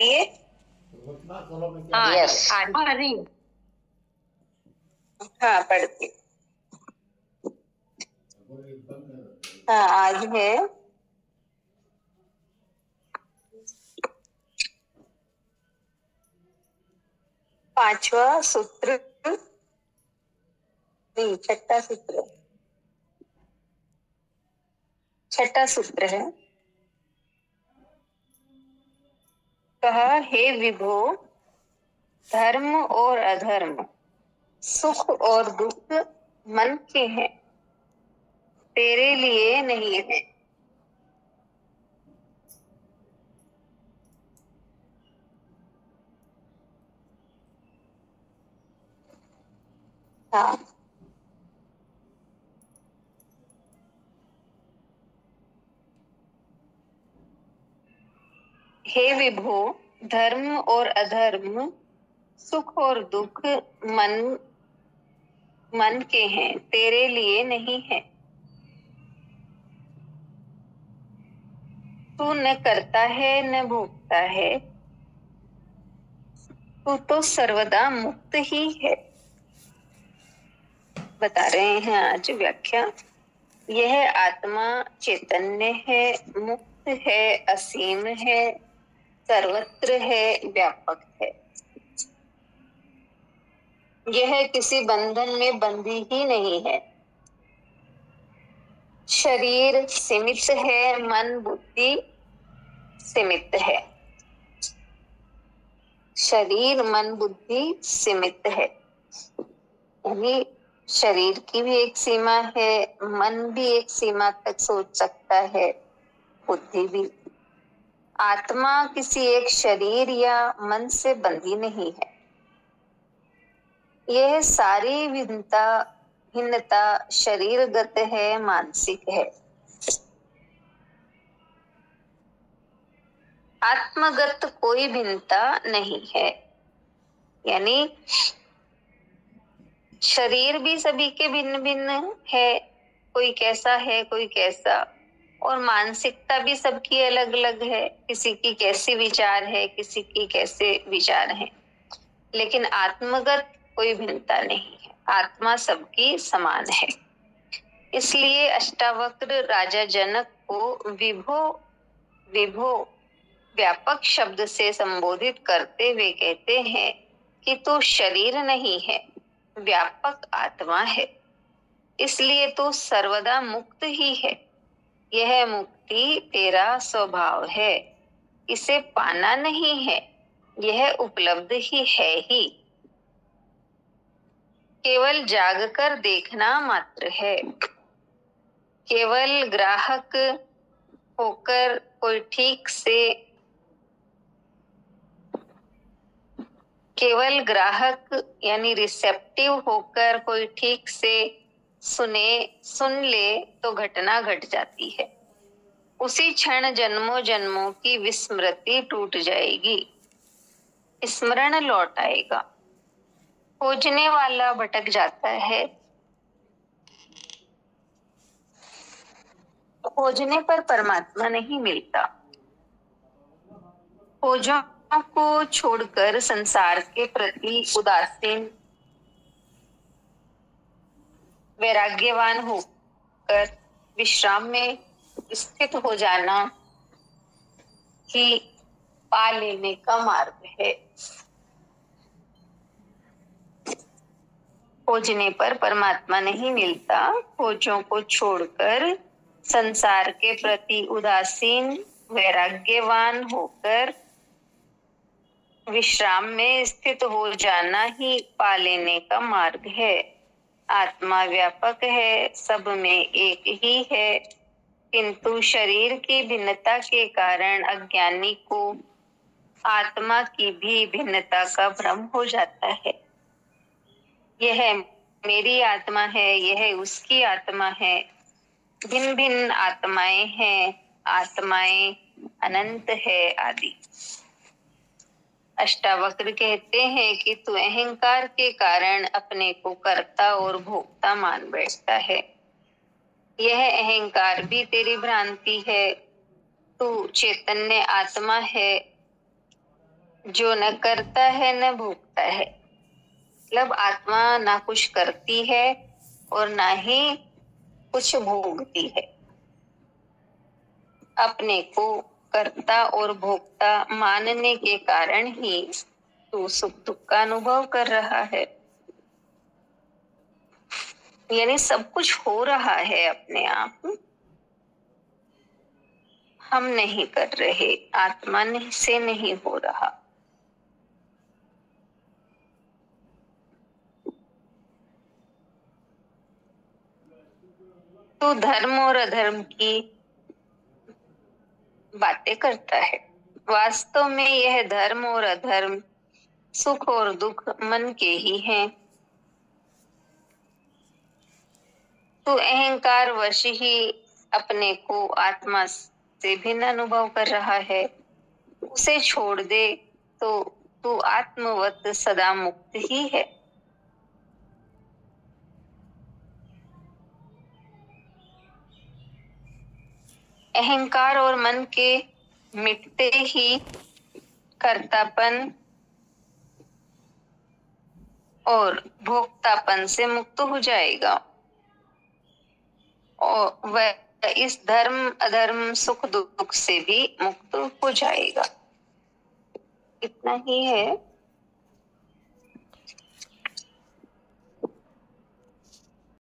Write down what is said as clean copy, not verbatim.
ये हाँ यस आ रही है। हाँ पढ़ती। हाँ आज है 5वां सूत्र, नहीं छठा सूत्र, छठा सूत्र है। कहा, हे विभो, धर्म और अधर्म, सुख और दुख मन के हैं, तेरे लिए नहीं है। हाँ हे विभो, धर्म और अधर्म, सुख और दुख मन मन के हैं, तेरे लिए नहीं है। तू न करता है न भोगता है, तू तो सर्वदा मुक्त ही है। बता रहे हैं आज व्याख्या। यह आत्मा चैतन्य है, मुक्त है, असीम है, सर्वत्र है, व्यापक है। यह किसी बंधन में बंधी ही नहीं है। शरीर सीमित है, मन बुद्धि सीमित है। शरीर मन बुद्धि सीमित है, यानी शरीर की भी एक सीमा है, मन भी एक सीमा तक सोच सकता है, बुद्धि भी। आत्मा किसी एक शरीर या मन से बंधी नहीं है। यह सारी भिन्नता शरीरगत है, मानसिक है। आत्मगत कोई भिन्नता नहीं है, यानी शरीर भी सभी के भिन्न भिन्न है, कोई कैसा है कोई कैसा, और मानसिकता भी सबकी अलग अलग है, किसी की कैसे विचार है, किसी की कैसे विचार है, लेकिन आत्मगत कोई भिन्नता नहीं है। आत्मा सबकी समान है। इसलिए अष्टावक्र राजा जनक को विभो विभो व्यापक शब्द से संबोधित करते हुए कहते हैं कि तू शरीर नहीं है, व्यापक आत्मा है, इसलिए तू सर्वदा मुक्त ही है। यह मुक्ति तेरा स्वभाव है, इसे पाना नहीं है, यह उपलब्ध ही है ही, केवल जागकर देखना मात्र है। केवल ग्राहक होकर कोई ठीक से केवल ग्राहक यानी रिसेप्टिव होकर कोई ठीक से सुन ले तो घटना घट जाती है। उसी क्षण जन्मों जन्मों की विस्मृति टूट जाएगी, स्मरण लौट आएगा। खोजने वाला भटक जाता है, खोजने पर परमात्मा नहीं मिलता। खोजों को छोड़कर संसार के प्रति उदासीन वैराग्यवान होकर विश्राम में स्थित हो जाना ही पा लेने का मार्ग है। खोजने पर परमात्मा नहीं मिलता। खोजों को छोड़कर संसार के प्रति उदासीन वैराग्यवान होकर विश्राम में स्थित हो जाना ही पा लेने का मार्ग है। आत्मा व्यापक है, सब में एक ही है, किंतु शरीर की भिन्नता के कारण अज्ञानी को आत्मा की भी भिन्नता का भ्रम हो जाता है। यह मेरी आत्मा है, यह उसकी आत्मा है, भिन्न भिन्न आत्माएं हैं, आत्माएं अनंत है आदि। अष्टावक्र कहते हैं कि तू अहंकार के कारण अपने को कर्ता और भोक्ता मान बैठता है। यह अहंकार भी तेरी भ्रांति है। तू चैतन्य आत्मा है, जो न करता है न भोगता है। मतलब आत्मा ना कुछ करती है और ना ही कुछ भोगती है। अपने को कर्ता और भोक्ता मानने के कारण ही तू सुख दुख का अनुभव कर रहा है। यानी सब कुछ हो रहा है अपने आप, हम नहीं कर रहे, आत्मा से नहीं हो रहा। तू धर्म और अधर्म की बातें करता है। वास्तव में यह धर्म और अधर्म, सुख और दुख मन के ही हैं। तू अहंकार वश ही अपने को आत्मा से भिन्न अनुभव कर रहा है। उसे छोड़ दे तो तू आत्मवत सदा मुक्त ही है। अहंकार और मन के मिटते ही कर्तापन और भोक्तापन से मुक्त हो जाएगा और वह इस धर्म अधर्म सुख दुख से भी मुक्त हो जाएगा। इतना ही है।